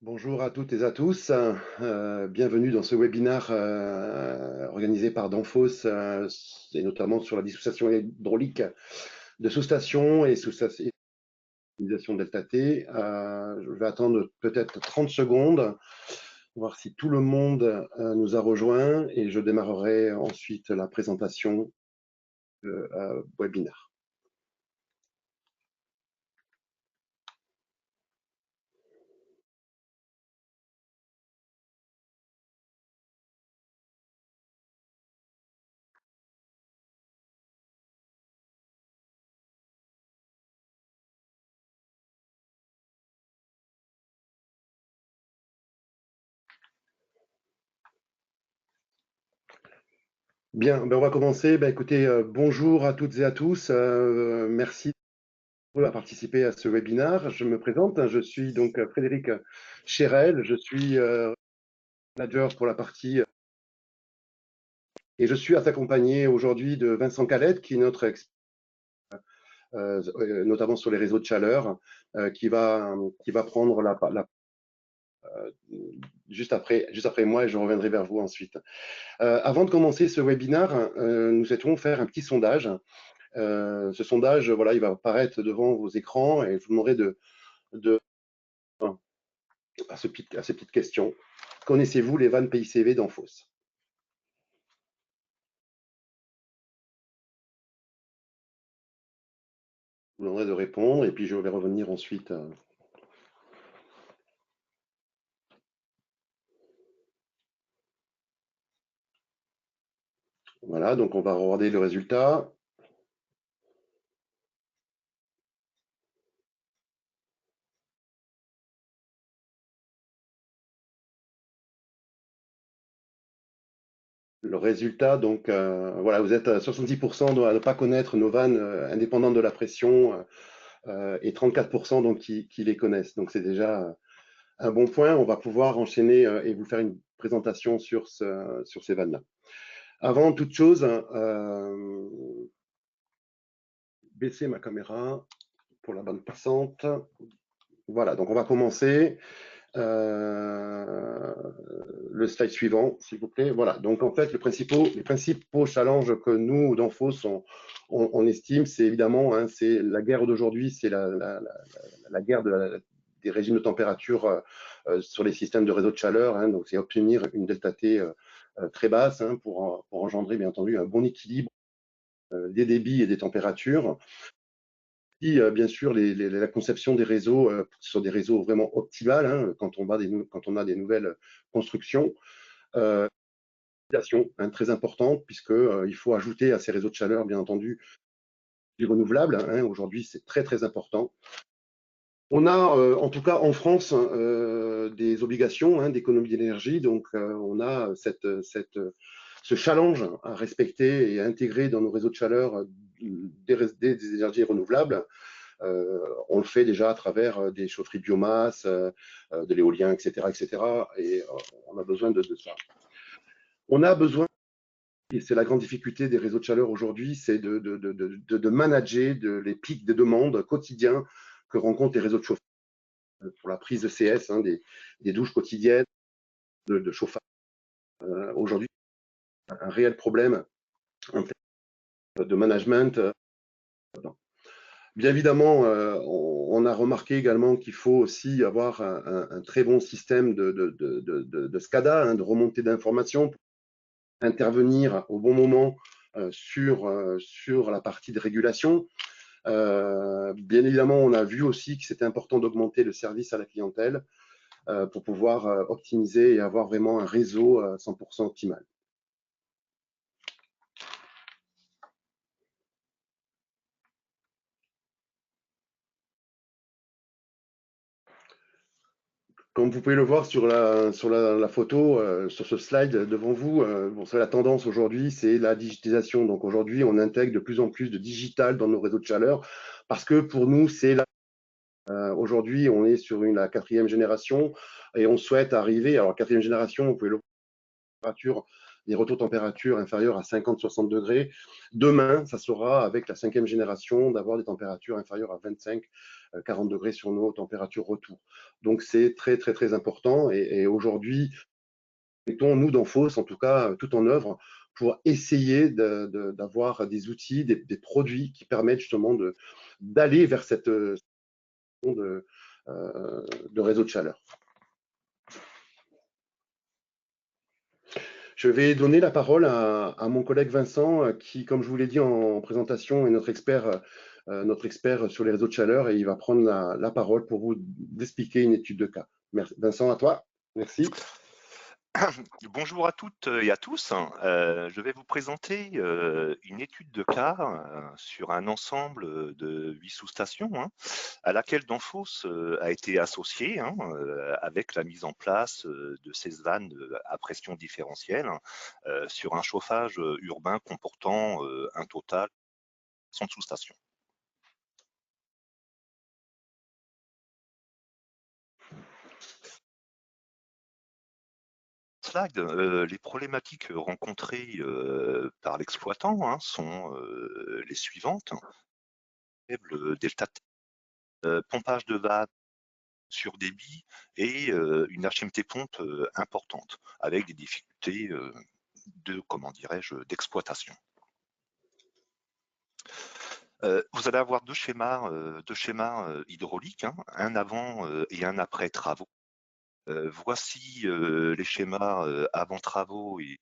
Bonjour à toutes et à tous. Bienvenue dans ce webinaire organisé par Danfoss et notamment sur la dissociation hydraulique de sous-stations et sous-stations delta T. Je vais attendre peut-être 30 secondes, voir si tout le monde nous a rejoints et je démarrerai ensuite la présentation de webinaire. Bien, on va commencer. Écoutez, bonjour à toutes et à tous. Merci à participer à ce webinaire. Je me présente, je suis donc Frédéric Chérel, je suis manager pour la partie et je suis accompagné aujourd'hui de Vincent Calette, qui est notre expert, notamment sur les réseaux de chaleur, qui va prendre juste après moi et je reviendrai vers vous ensuite. Avant de commencer ce webinaire, nous souhaitons faire un petit sondage. Ce sondage, voilà, il va apparaître devant vos écrans et je vous demanderai à ces petites questions. Connaissez-vous les vannes PICV d'Enfos? Je vous demanderai de répondre et puis je vais revenir ensuite. Voilà, donc on va regarder le résultat. Le résultat, donc voilà, vous êtes à 70% à ne pas connaître nos vannes indépendantes de la pression et 34% donc qui les connaissent. Donc c'est déjà un bon point. On va pouvoir enchaîner et vous faire une présentation sur ces vannes-là. Avant toute chose, baisser ma caméra pour la bande passante. Voilà, donc on va commencer. Le slide suivant, s'il vous plaît. Voilà, donc en fait, les principaux challenges que nous, d'Enfos, on estime, c'est évidemment, hein, c'est la guerre d'aujourd'hui, c'est la guerre des régimes de température sur les systèmes de réseau de chaleur. Hein, donc, c'est obtenir une delta T très basse hein, pour engendrer, bien entendu, un bon équilibre des débits et des températures. Et, bien sûr, la conception des réseaux sur des réseaux vraiment optimales hein, quand on a des nouvelles constructions. Euh, hein, très importante, puisqu'il faut ajouter à ces réseaux de chaleur, bien entendu, du renouvelable. Hein, aujourd'hui, c'est très, très important. On a, en tout cas en France, des obligations hein, d'économie d'énergie. Donc, on a ce challenge à respecter et à intégrer dans nos réseaux de chaleur des énergies renouvelables. On le fait déjà à travers des chaufferies biomasse, de l'éolien, etc., etc. Et on a besoin de ça. On a besoin, et c'est la grande difficulté des réseaux de chaleur aujourd'hui, c'est de manager les pics de demande quotidiens que rencontrent les réseaux de chauffage pour la prise de CS, hein, des douches quotidiennes de chauffage. Aujourd'hui, un réel problème en termes de management. Bien évidemment, on a remarqué également qu'il faut aussi avoir un très bon système de SCADA, hein, de remontée d'informations, pour intervenir au bon moment sur la partie de régulation. Bien évidemment, on a vu aussi que c'était important d'augmenter le service à la clientèle pour pouvoir optimiser et avoir vraiment un réseau 100% optimal. Comme vous pouvez le voir sur la photo, sur ce slide devant vous, la tendance aujourd'hui, c'est la digitalisation. Donc aujourd'hui, on intègre de plus en plus de digital dans nos réseaux de chaleur parce que pour nous, c'est aujourd'hui, on est sur la 4e génération et on souhaite arriver. Alors, 4e génération, vous pouvez le voir, des retours de température inférieurs à 50-60 degrés. Demain, ça sera avec la 5e génération d'avoir des températures inférieures à 25-40 degrés sur nos températures retour. Donc c'est très très très important et aujourd'hui, mettons nous d'Enphos en tout cas tout en œuvre pour essayer d'avoir des outils, des produits qui permettent justement d'aller vers cette de réseau de chaleur. Je vais donner la parole à mon collègue Vincent, qui, comme je vous l'ai dit en présentation, est notre expert sur les réseaux de chaleur, et il va prendre la parole pour vous expliquer une étude de cas. Merci. Vincent, à toi. Merci. Bonjour à toutes et à tous. Je vais vous présenter une étude de cas sur un ensemble de 8 sous-stations à laquelle Danfoss a été associé avec la mise en place de ces vannes à pression différentielle sur un chauffage urbain comportant un total de 100 sous-stations. Slide, les problématiques rencontrées par l'exploitant sont les suivantes. Faible delta T, pompage de vannes sur débit et une HMT pompe importante, avec des difficultés d'exploitation. Vous allez avoir deux schémas hydrauliques, un avant et un après travaux. Voici les schémas avant travaux et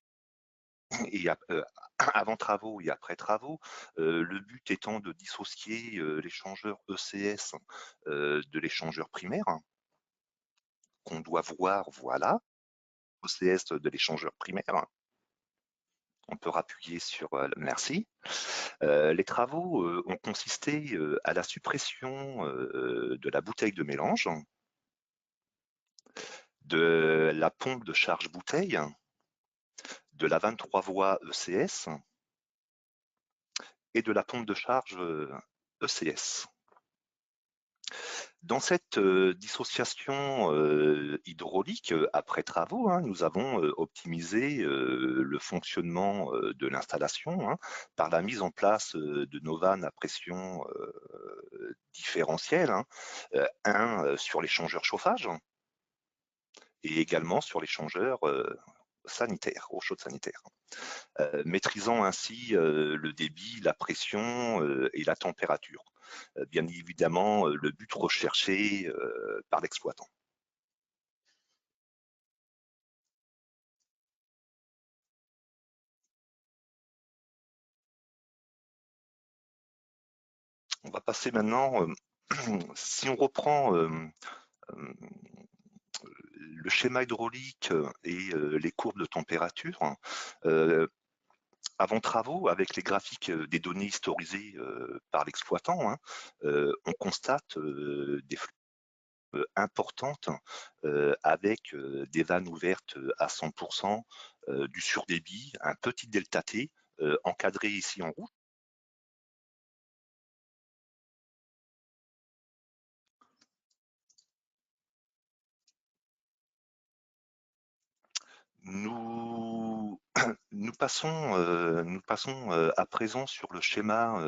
avant travaux et après travaux, le but étant de dissocier l'échangeur ECS de l'échangeur primaire, qu'on doit voir, voilà, ECS de l'échangeur primaire. On peut appuyer sur merci. Les travaux ont consisté à la suppression de la bouteille de mélange, de la pompe de charge bouteille, de la 23 voies ECS et de la pompe de charge ECS. Dans cette dissociation hydraulique après travaux, nous avons optimisé le fonctionnement de l'installation par la mise en place de nos vannes à pression différentielle, un sur l'échangeur chauffage et également sur l'échangeur sanitaire, eau chaude sanitaire, maîtrisant ainsi le débit, la pression et la température. Bien évidemment, le but recherché par l'exploitant. On va passer maintenant, si on reprend le schéma hydraulique et les courbes de température, avant travaux, avec les graphiques des données historisées par l'exploitant, on constate des flux importantes avec des vannes ouvertes à 100%, du surdébit, un petit delta T encadré ici en rouge. Nous passons à présent sur le schéma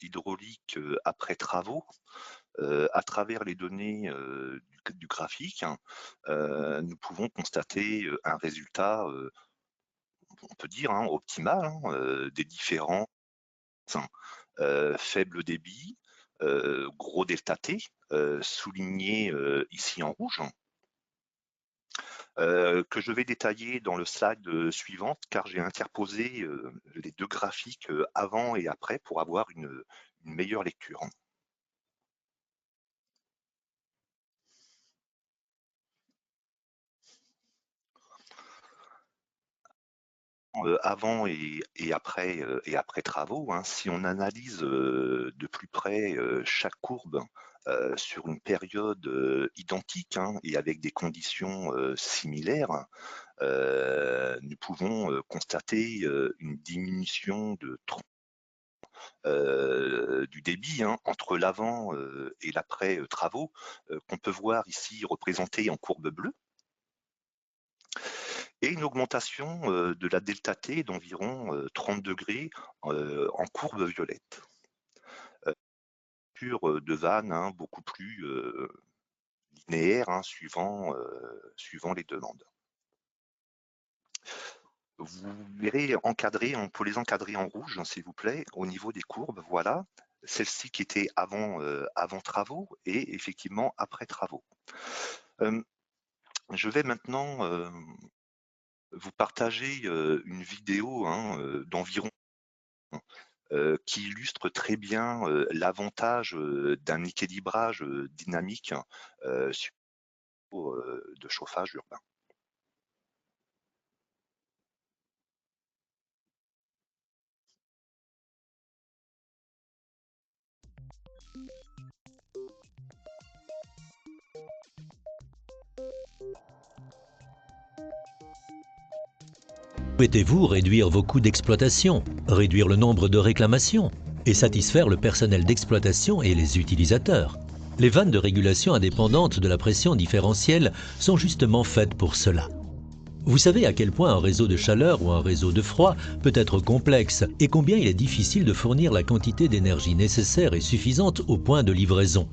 hydraulique après travaux à travers les données du graphique. Nous pouvons constater un résultat, on peut dire, optimal des différents faible débit, gros delta T, souligné ici en rouge. Que je vais détailler dans le slide suivant, car j'ai interposé les deux graphiques avant et après pour avoir une meilleure lecture. Avant et après travaux, si on analyse de plus près chaque courbe sur une période identique et avec des conditions similaires, nous pouvons constater une diminution de du débit entre l'avant et l'après travaux, qu'on peut voir ici représenté en courbe bleue. et une augmentation de la delta T d'environ 30 degrés en courbe violette. De vannes beaucoup plus linéaires suivant les demandes. Vous verrez on peut les encadrer en rouge, s'il vous plaît, au niveau des courbes, voilà. Celle-ci qui était avant travaux et effectivement après travaux. Je vais maintenant vous partager une vidéo d'environ qui illustre très bien l'avantage d'un équilibrage dynamique sur de chauffage urbain. Souhaitez-vous réduire vos coûts d'exploitation, réduire le nombre de réclamations et satisfaire le personnel d'exploitation et les utilisateurs? Les vannes de régulation indépendantes de la pression différentielle sont justement faites pour cela. Vous savez à quel point un réseau de chaleur ou un réseau de froid peut être complexe et combien il est difficile de fournir la quantité d'énergie nécessaire et suffisante au point de livraison.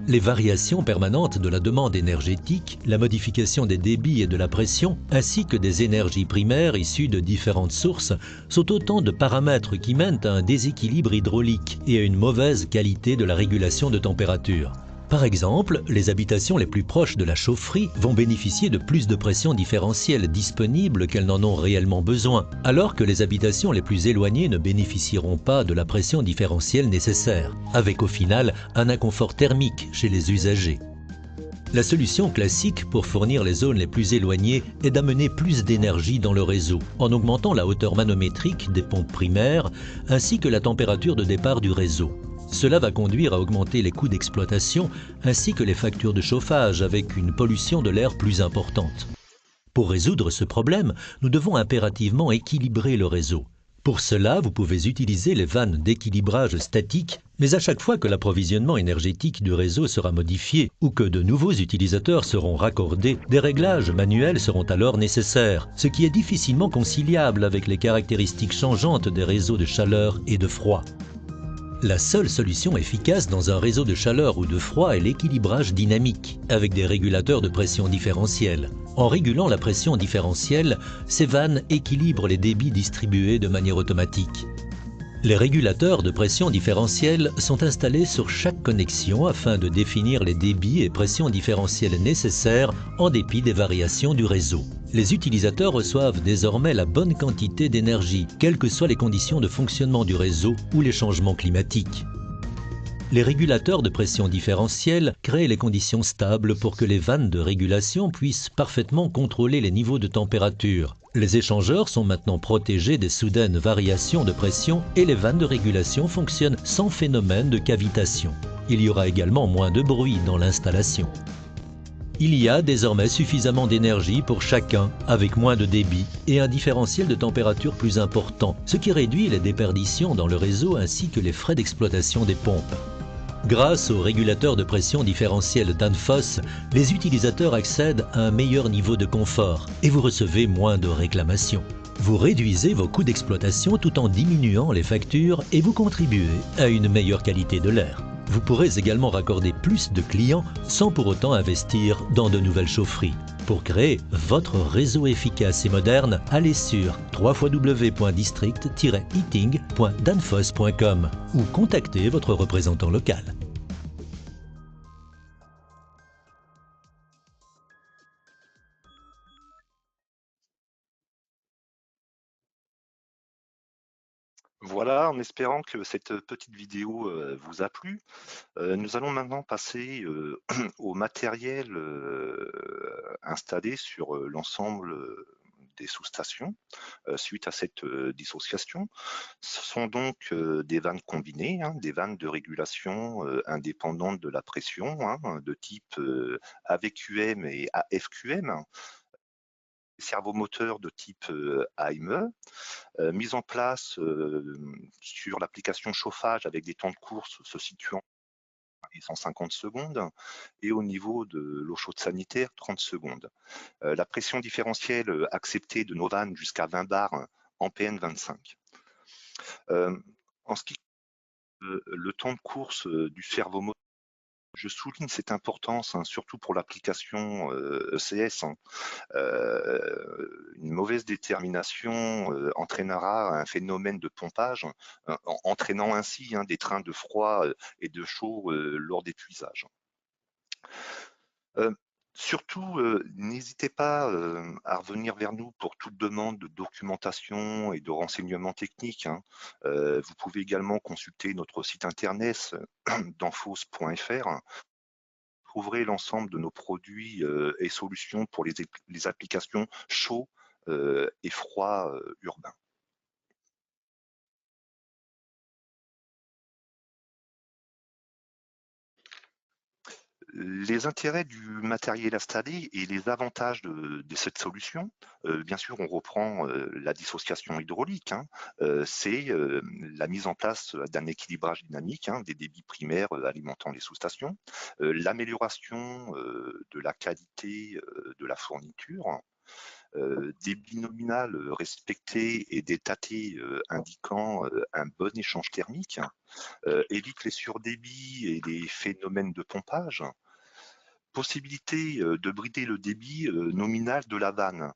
Les variations permanentes de la demande énergétique, la modification des débits et de la pression, ainsi que des énergies primaires issues de différentes sources, sont autant de paramètres qui mènent à un déséquilibre hydraulique et à une mauvaise qualité de la régulation de température. Par exemple, les habitations les plus proches de la chaufferie vont bénéficier de plus de pression différentielle disponible qu'elles n'en ont réellement besoin, alors que les habitations les plus éloignées ne bénéficieront pas de la pression différentielle nécessaire, avec au final un inconfort thermique chez les usagers. La solution classique pour fournir les zones les plus éloignées est d'amener plus d'énergie dans le réseau, en augmentant la hauteur manométrique des pompes primaires, ainsi que la température de départ du réseau. Cela va conduire à augmenter les coûts d'exploitation ainsi que les factures de chauffage avec une pollution de l'air plus importante. Pour résoudre ce problème, nous devons impérativement équilibrer le réseau. Pour cela, vous pouvez utiliser les vannes d'équilibrage statique, mais à chaque fois que l'approvisionnement énergétique du réseau sera modifié ou que de nouveaux utilisateurs seront raccordés, des réglages manuels seront alors nécessaires, ce qui est difficilement conciliable avec les caractéristiques changeantes des réseaux de chaleur et de froid. La seule solution efficace dans un réseau de chaleur ou de froid est l'équilibrage dynamique, avec des régulateurs de pression différentielle. En régulant la pression différentielle, ces vannes équilibrent les débits distribués de manière automatique. Les régulateurs de pression différentielle sont installés sur chaque connexion afin de définir les débits et pressions différentielles nécessaires en dépit des variations du réseau. Les utilisateurs reçoivent désormais la bonne quantité d'énergie, quelles que soient les conditions de fonctionnement du réseau ou les changements climatiques. Les régulateurs de pression différentielle créent les conditions stables pour que les vannes de régulation puissent parfaitement contrôler les niveaux de température. Les échangeurs sont maintenant protégés des soudaines variations de pression et les vannes de régulation fonctionnent sans phénomène de cavitation. Il y aura également moins de bruit dans l'installation. Il y a désormais suffisamment d'énergie pour chacun, avec moins de débit et un différentiel de température plus important, ce qui réduit les déperditions dans le réseau ainsi que les frais d'exploitation des pompes. Grâce au régulateur de pression différentielle Danfoss, les utilisateurs accèdent à un meilleur niveau de confort et vous recevez moins de réclamations. Vous réduisez vos coûts d'exploitation tout en diminuant les factures et vous contribuez à une meilleure qualité de l'air. Vous pourrez également raccorder plus de clients sans pour autant investir dans de nouvelles chaufferies. Pour créer votre réseau efficace et moderne, allez sur www.district-heating.danfoss.com ou contactez votre représentant local. Voilà, en espérant que cette petite vidéo vous a plu. Nous allons maintenant passer au matériel installé sur l'ensemble des sous-stations suite à cette dissociation. Ce sont donc des vannes combinées, des vannes de régulation indépendantes de la pression, de type AVQM et AFQM, servomoteurs de type AME, mise en place sur l'application chauffage avec des temps de course se situant et 150 secondes, et au niveau de l'eau chaude sanitaire, 30 secondes. La pression différentielle acceptée de nos vannes jusqu'à 20 bars en PN25. En ce qui le temps de course du servomoteur, je souligne cette importance, surtout pour l'application ECS. Une mauvaise détermination entraînera un phénomène de pompage, entraînant ainsi des trains de froid et de chaud lors d'épuisage. Surtout, n'hésitez pas à revenir vers nous pour toute demande de documentation et de renseignements techniques. Vous pouvez également consulter notre site internet danfoss.fr. Vous trouverez l'ensemble de nos produits et solutions pour les applications chauds et froids urbains. Les intérêts du matériel installé et les avantages de cette solution, bien sûr, on reprend la dissociation hydraulique, c'est la mise en place d'un équilibrage dynamique des débits primaires alimentant les sous-stations, l'amélioration de la qualité de la fourniture, débit nominal respecté et des tâtés indiquant un bon échange thermique, évite les surdébits et les phénomènes de pompage, possibilité de brider le débit nominal de la vanne,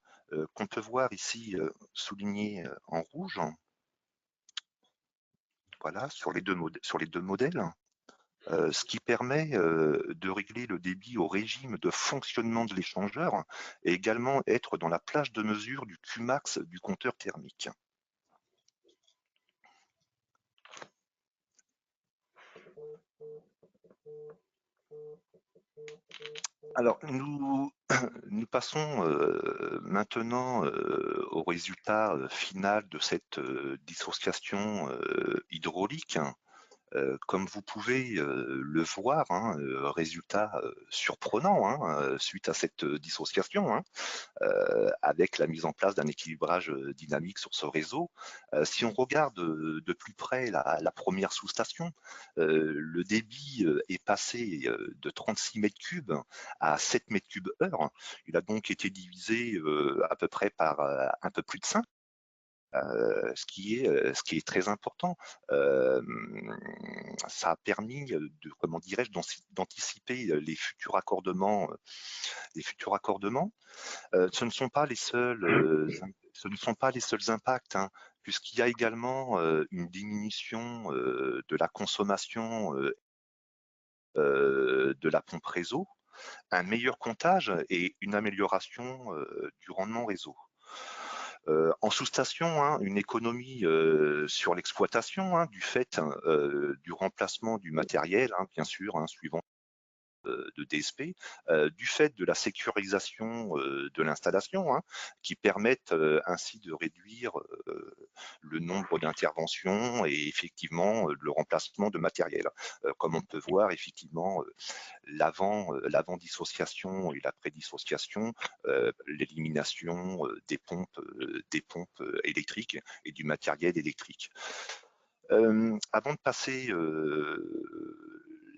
qu'on peut voir ici souligné en rouge, voilà, sur les deux modèles. Ce qui permet de régler le débit au régime de fonctionnement de l'échangeur et également être dans la plage de mesure du Qmax du compteur thermique. Alors, nous passons maintenant au résultat final de cette dissociation hydraulique. Comme vous pouvez le voir, résultat surprenant suite à cette dissociation, avec la mise en place d'un équilibrage dynamique sur ce réseau. Si on regarde de plus près la première sous-station, le débit est passé de 36 mètres cubes à 7 mètres cubes heure. Il a donc été divisé à peu près par un peu plus de 5. Ce qui est très important. Ça a permis de, comment dirais-je, d'anticiper les futurs raccordements. Ce ne sont pas les seuls impacts, puisqu'il y a également une diminution de la consommation de la pompe réseau, un meilleur comptage et une amélioration du rendement réseau. En sous-station, une économie sur l'exploitation du fait du remplacement du matériel, bien sûr, suivant de DSP, du fait de la sécurisation de l'installation, qui permettent ainsi de réduire le nombre d'interventions et effectivement le remplacement de matériel. Comme on peut voir, effectivement, l'avant-dissociation et l'après-dissociation, l'élimination des pompes électriques et du matériel électrique. Avant de passer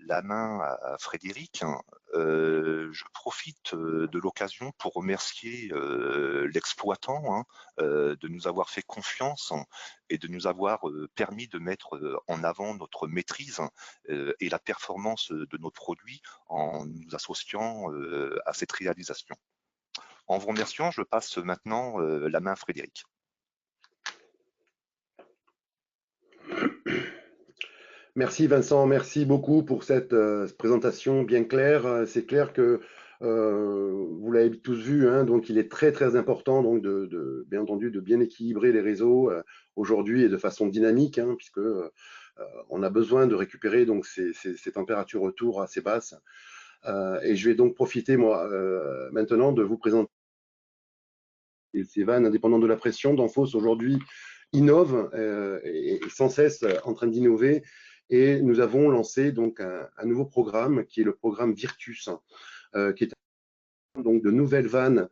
la main à Frédéric, je profite de l'occasion pour remercier l'exploitant de nous avoir fait confiance et de nous avoir permis de mettre en avant notre maîtrise et la performance de nos produits en nous associant à cette réalisation. En vous remerciant, je passe maintenant la main à Frédéric. Merci Vincent, merci beaucoup pour cette présentation bien claire. C'est clair que vous l'avez tous vu, donc il est très très important donc bien entendu de bien équilibrer les réseaux aujourd'hui et de façon dynamique, puisque on a besoin de récupérer donc ces températures retour assez basses. Et je vais donc profiter moi maintenant de vous présenter ces vannes indépendantes de la pression. Danfoss aujourd'hui innove et sans cesse en train d'innover. Et nous avons lancé donc un nouveau programme qui est le programme Virtus, qui est donc de nouvelles vannes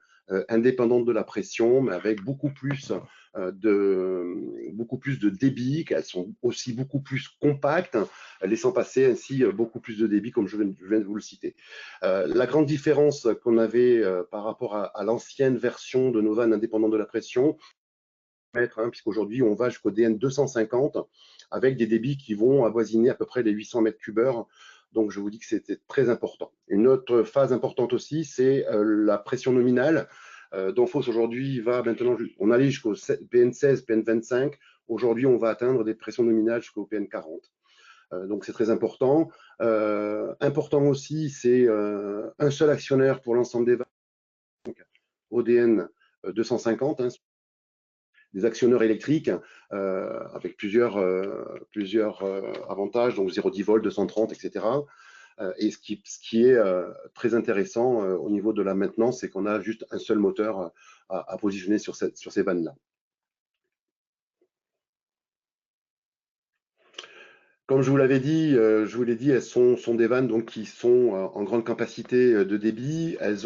indépendantes de la pression, mais avec beaucoup plus de débit, qu'elles sont aussi beaucoup plus compactes, laissant passer ainsi beaucoup plus de débit, comme je viens de vous le citer. La grande différence qu'on avait par rapport à l'ancienne version de nos vannes indépendantes de la pression, puisqu'aujourd'hui on va jusqu'au DN 250 avec des débits qui vont avoisiner à peu près les 800 mètres cubeurs. Donc je vous dis que c'était très important. Une autre phase importante aussi, c'est la pression nominale. Danfoss aujourd'hui va maintenant, on allait jusqu'au PN16, PN25. Aujourd'hui, on va atteindre des pressions nominales jusqu'au PN40. Donc c'est très important. Important aussi, c'est un seul actionneur pour l'ensemble des vannes, donc ODN 250, des actionneurs électriques avec plusieurs avantages, donc 0,10 volts, 230, etc. Et ce qui est très intéressant au niveau de la maintenance, c'est qu'on a juste un seul moteur à positionner sur ces vannes-là. Comme je vous l'avais dit, elles sont des vannes donc, qui sont en grande capacité de débit. Elles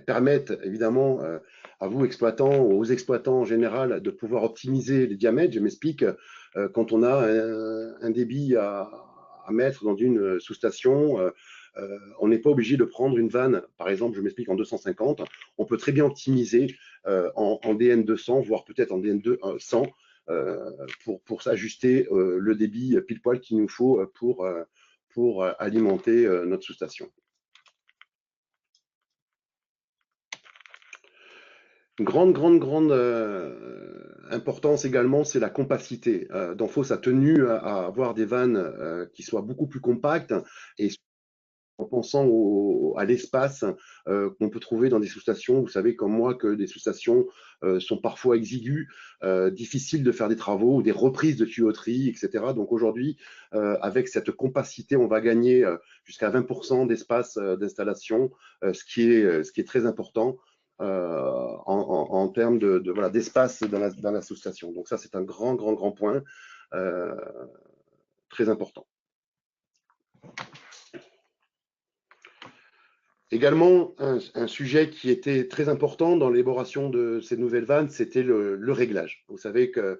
permettent évidemment à vous, exploitants, aux exploitants en général, de pouvoir optimiser les diamètres. Je m'explique, quand on a un débit à mettre dans une sous-station, on n'est pas obligé de prendre une vanne, par exemple, je m'explique, en 250. On peut très bien optimiser en DN 200, voire peut-être en DN 100, pour s'ajuster le débit pile poil qu'il nous faut pour alimenter notre sous-station. Grande importance également, c'est la compacité. Danfoss a tenu à avoir des vannes qui soient beaucoup plus compactes et en pensant à l'espace qu'on peut trouver dans des sous-stations. Vous savez comme moi que des sous-stations sont parfois exiguës, difficiles de faire des travaux ou des reprises de tuyauterie, etc. Donc aujourd'hui, avec cette compacité, on va gagner jusqu'à 20% d'espace d'installation, ce qui est très important en termes d'espace dans la sous-station. Donc ça, c'est un grand point très important. Également, un sujet qui était très important dans l'élaboration de ces nouvelles vannes, c'était le réglage. Vous savez que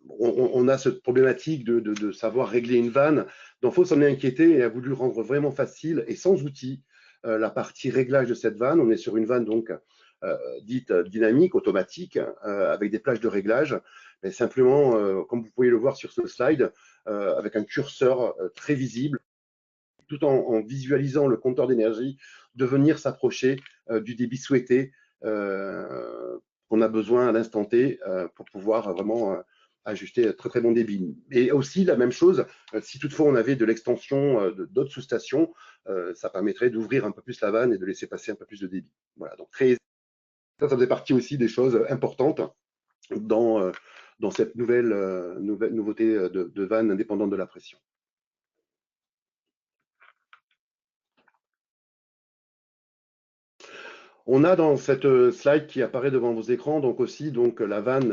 on a cette problématique de savoir régler une vanne. Danfoss s'en est inquiété et a voulu rendre vraiment facile et sans outils la partie réglage de cette vanne. On est sur une vanne donc dite dynamique, automatique, avec des plages de réglage. Mais simplement, comme vous pouvez le voir sur ce slide, avec un curseur très visible, tout en visualisant le compteur d'énergie, de venir s'approcher du débit souhaité qu'on a besoin à l'instant T pour pouvoir vraiment ajuster très bon débit. Et aussi la même chose, si toutefois on avait de l'extension d'autres sous-stations, ça permettrait d'ouvrir un peu plus la vanne et de laisser passer un peu plus de débit. Voilà, donc ça faisait partie aussi des choses importantes dans cette nouveauté de vanne indépendante de la pression. On a dans cette slide qui apparaît devant vos écrans donc aussi la vanne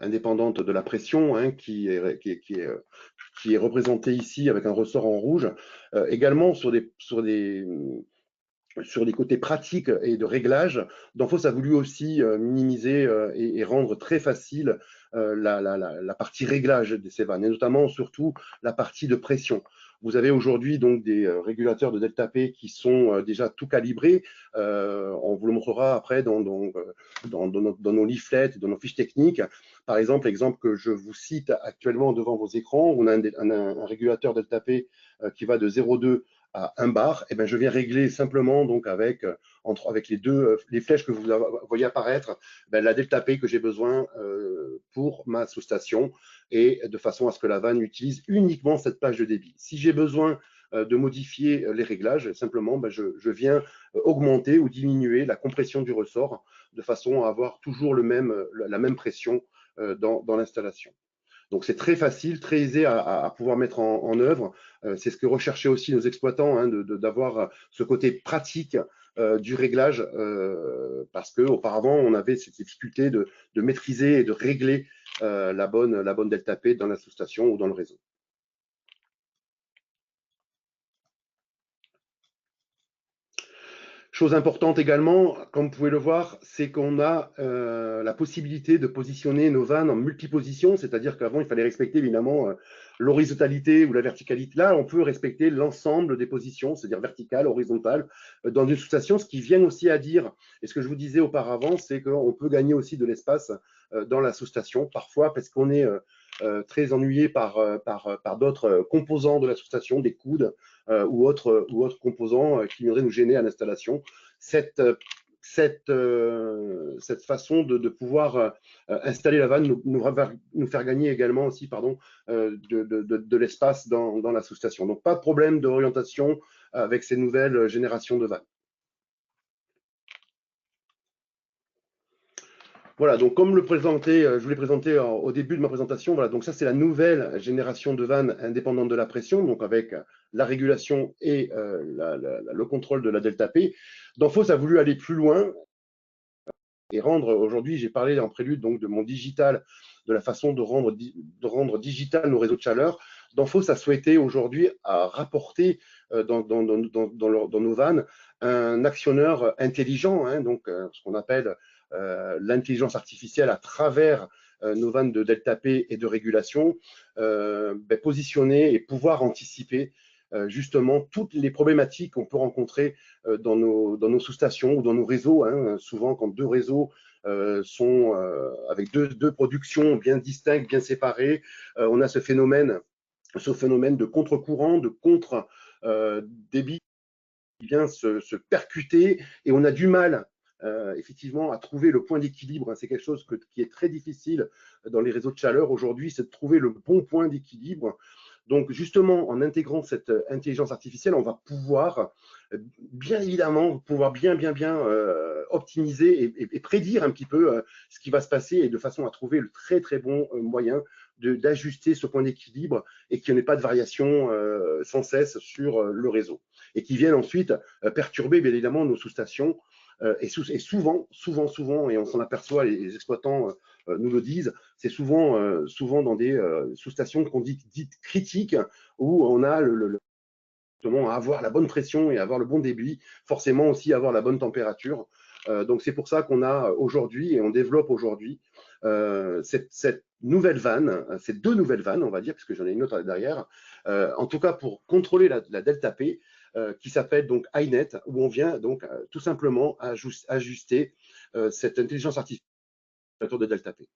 indépendante de la pression qui est représentée ici avec un ressort en rouge. Également sur des côtés pratiques et de réglage, Danfoss a voulu aussi minimiser et rendre très facile la partie réglage de ces vannes, et notamment surtout la partie de pression. Vous avez aujourd'hui donc des régulateurs de delta P qui sont déjà tout calibrés. On vous le montrera après dans nos leaflets, dans nos fiches techniques. Par exemple, l'exemple que je vous cite actuellement devant vos écrans, on a un régulateur delta P qui va de 0,2 à 1 bar. Et bien, je viens régler simplement donc avec les flèches que vous voyez apparaître, la delta P que j'ai besoin pour ma sous-station, et de façon à ce que la vanne utilise uniquement cette plage de débit. Si j'ai besoin de modifier les réglages, simplement je viens augmenter ou diminuer la compression du ressort de façon à avoir toujours la même pression dans l'installation. Donc c'est très facile, très aisé à pouvoir mettre en œuvre. C'est ce que recherchaient aussi nos exploitants, d'avoir ce côté pratique du réglage, parce qu'auparavant on avait cette difficulté de maîtriser et de régler la bonne delta P dans la sous-station ou dans le réseau. Chose importante également, comme vous pouvez le voir, c'est qu'on a la possibilité de positionner nos vannes en multiposition, c'est-à-dire qu'avant, il fallait respecter évidemment l'horizontalité ou la verticalité. Là, on peut respecter l'ensemble des positions, c'est-à-dire verticale, horizontale, dans une sous-station, ce qui vient aussi à dire, et ce que je vous disais auparavant, c'est qu'on peut gagner aussi de l'espace dans la sous-station, parfois parce qu'on est très ennuyé par d'autres composants de la sous-station, des coudes ou autres composants qui viendraient nous gêner à l'installation. Cette façon de pouvoir installer la vanne va nous faire gagner également aussi de l'espace dans la sous-station. Donc, pas de problème d'orientation avec ces nouvelles générations de vannes. Voilà, donc comme je vous l'ai présenté au début de ma présentation, voilà, donc ça c'est la nouvelle génération de vannes indépendante de la pression, donc avec la régulation et le contrôle de la delta P. Danfoss a voulu aller plus loin et rendre, aujourd'hui j'ai parlé en prélude donc de mon digital, de la façon de rendre digital nos réseaux de chaleur. Danfoss a souhaité aujourd'hui rapporter dans nos vannes un actionneur intelligent, hein, donc ce qu'on appelle l'intelligence artificielle à travers nos vannes de delta P et de régulation, positionner et pouvoir anticiper justement toutes les problématiques qu'on peut rencontrer dans nos sous-stations ou dans nos réseaux. Hein. Souvent, quand deux réseaux sont avec deux productions bien distinctes, bien séparées, on a ce phénomène de contre-courant, de contre-débit qui vient se percuter et on a du mal effectivement à trouver le point d'équilibre. C'est quelque chose qui est très difficile dans les réseaux de chaleur aujourd'hui, c'est de trouver le bon point d'équilibre. Donc justement, en intégrant cette intelligence artificielle, on va pouvoir bien évidemment bien optimiser et prédire un petit peu ce qui va se passer et de façon à trouver le très très bon moyen d'ajuster ce point d'équilibre et qu'il n'y ait pas de variation sans cesse sur le réseau et qui viennent ensuite perturber bien évidemment nos sous-stations et souvent, et on s'en aperçoit, les exploitants nous le disent, c'est souvent dans des sous-stations qu'on dit dites critiques où on a justement à avoir la bonne pression et avoir le bon débit, forcément aussi avoir la bonne température. Donc c'est pour ça qu'on a aujourd'hui et on développe aujourd'hui cette nouvelle vanne, ces deux nouvelles vannes, on va dire, parce que j'en ai une autre derrière, en tout cas pour contrôler la delta P, qui s'appelle donc iNet, où on vient donc tout simplement ajuster cette intelligence artificielle de delta P.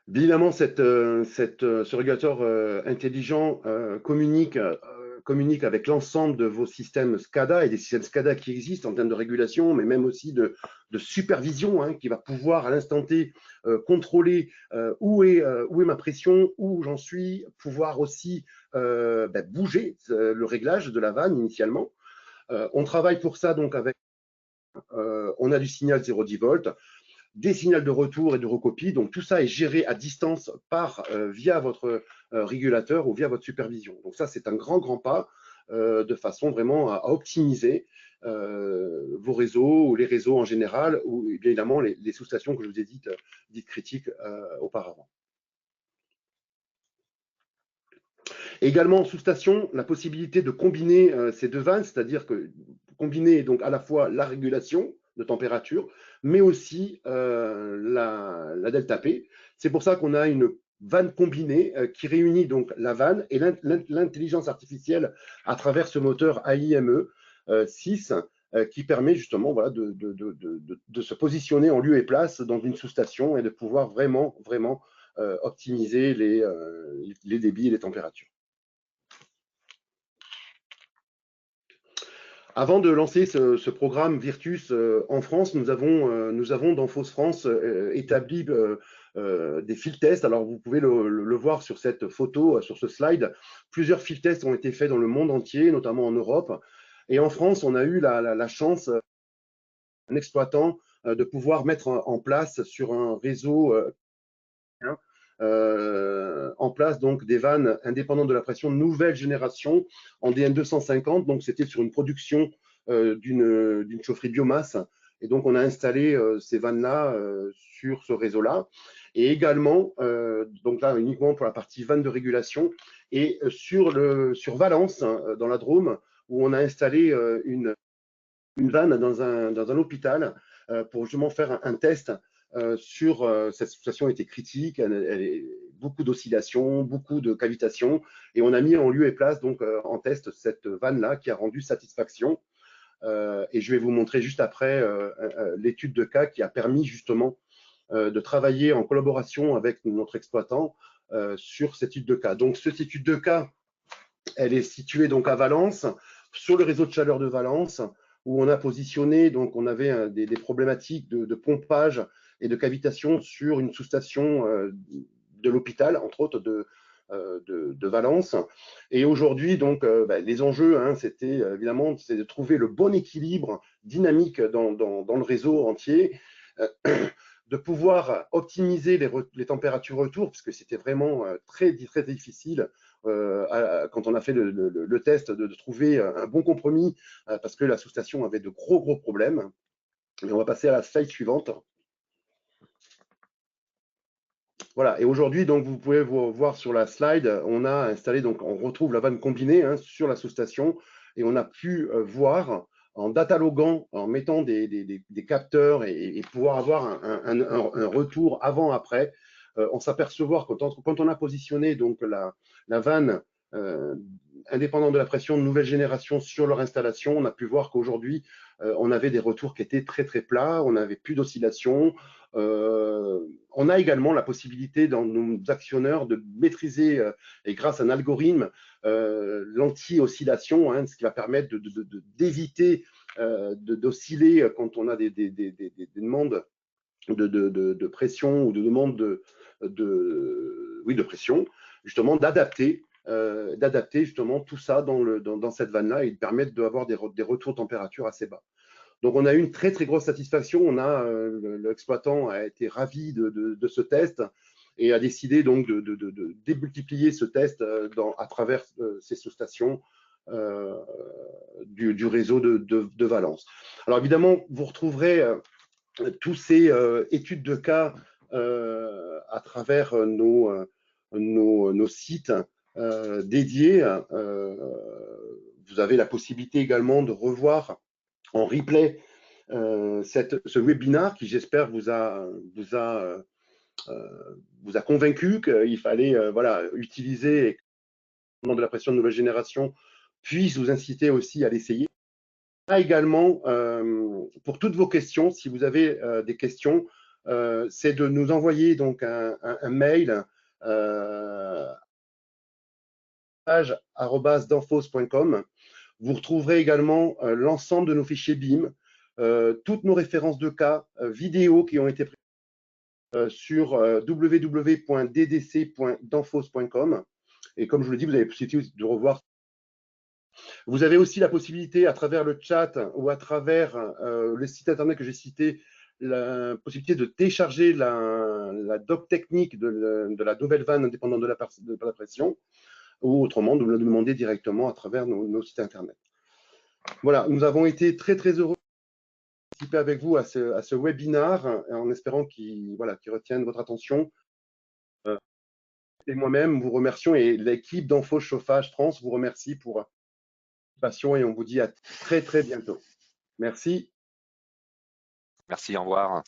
Évidemment, ce régulateur intelligent communique avec l'ensemble de vos systèmes SCADA et des systèmes SCADA qui existent en termes de régulation, mais même aussi de supervision, hein, qui va pouvoir à l'instant T contrôler où est ma pression, où j'en suis, pouvoir aussi bouger le réglage de la vanne initialement. On travaille pour ça donc avec, on a du signal 0,10 volts, des signaux de retour et de recopie. Donc, tout ça est géré à distance via votre régulateur ou via votre supervision. Donc, ça, c'est un grand pas de façon vraiment à optimiser vos réseaux ou les réseaux en général ou bien évidemment les sous-stations que je vous ai dites critiques auparavant. Également en sous-station, la possibilité de combiner ces deux vannes, c'est-à-dire que combiner donc à la fois la régulation de température, mais aussi la delta P. C'est pour ça qu'on a une vanne combinée qui réunit donc la vanne et l'intelligence artificielle à travers ce moteur AIME 6 qui permet justement voilà, de se positionner en lieu et place dans une sous-station et de pouvoir vraiment optimiser les débits et les températures. Avant de lancer ce programme Virtus en France, nous avons dans Danfoss France établi des field tests. Alors, vous pouvez le voir sur cette photo, sur ce slide. Plusieurs field tests ont été faits dans le monde entier, notamment en Europe. Et en France, on a eu la chance, un exploitant, de pouvoir mettre en place sur un réseau en place donc des vannes indépendantes de la pression nouvelle génération en DN250. Donc c'était sur une production d'une chaufferie biomasse et donc on a installé ces vannes là sur ce réseau là et également, donc là uniquement pour la partie vanne de régulation, et sur Valence, dans la Drôme, où on a installé une vanne dans un hôpital pour justement faire un test sur cette situation était critique, beaucoup d'oscillations, beaucoup de cavitations, et on a mis en lieu et place donc en test cette vanne-là qui a rendu satisfaction. Et je vais vous montrer juste après l'étude de cas qui a permis justement de travailler en collaboration avec notre exploitant sur cette étude de cas. Donc cette étude de cas, elle est située donc à Valence, sur le réseau de chaleur de Valence, où on a positionné, donc on avait des problématiques de pompage et de cavitation sur une sous-station de l'hôpital, entre autres de Valence. Et aujourd'hui, donc, les enjeux, hein, c'était évidemment de trouver le bon équilibre dynamique dans le réseau entier, de pouvoir optimiser les températures retour, parce que c'était vraiment très difficile quand on a fait le test de trouver un bon compromis, parce que la sous-station avait de gros problèmes. Et on va passer à la slide suivante. Voilà, et aujourd'hui, donc vous pouvez voir sur la slide, on a installé, donc on retrouve la vanne combinée hein, sur la sous-station, et on a pu voir en dataloguant, en mettant des capteurs et pouvoir avoir un retour avant-après, on s'apercevoir quand on a positionné donc la vanne indépendante de la pression de nouvelle génération sur leur installation, on a pu voir qu'aujourd'hui, on avait des retours qui étaient très plats, on n'avait plus d'oscillation. On a également la possibilité dans nos actionneurs de maîtriser, et grâce à un algorithme, l'anti-oscillation, hein, ce qui va permettre d'éviter d'osciller quand on a des demandes de pression ou de demandes de pression, justement d'adapter justement tout ça dans cette vanne-là et de permettre d'avoir des retours de température assez bas. Donc, on a eu une très grosse satisfaction. L'exploitant a été ravi de ce test et a décidé donc de démultiplier ce test à travers ces sous-stations du réseau de Valence. Alors, évidemment, vous retrouverez tous ces études de cas à travers nos sites dédiés. Vous avez la possibilité également de revoir en replay ce webinaire qui, j'espère, vous a convaincu qu'il fallait voilà, utiliser de la pression de nouvelle génération, puisse vous inciter aussi à l'essayer. Également, pour toutes vos questions, si vous avez des questions, c'est de nous envoyer donc un mail @danfoss.com. Vous retrouverez également l'ensemble de nos fichiers BIM, toutes nos références de cas vidéo qui ont été prises sur www.ddc.danfoss.com. Et comme je vous l'ai dit, vous avez la possibilité de revoir. Vous avez aussi la possibilité, à travers le chat ou à travers le site internet que j'ai cité, la possibilité de télécharger la doc technique de la nouvelle vanne indépendante de la pression, ou autrement de le demander directement à travers nos sites internet. Voilà, nous avons été très heureux de participer avec vous à ce webinaire, en espérant qu'il retienne votre attention. Et moi-même, vous remercions, et l'équipe d'Anfoss Chauffage France vous remercie pour votre participation, et on vous dit à très bientôt. Merci. Merci, au revoir.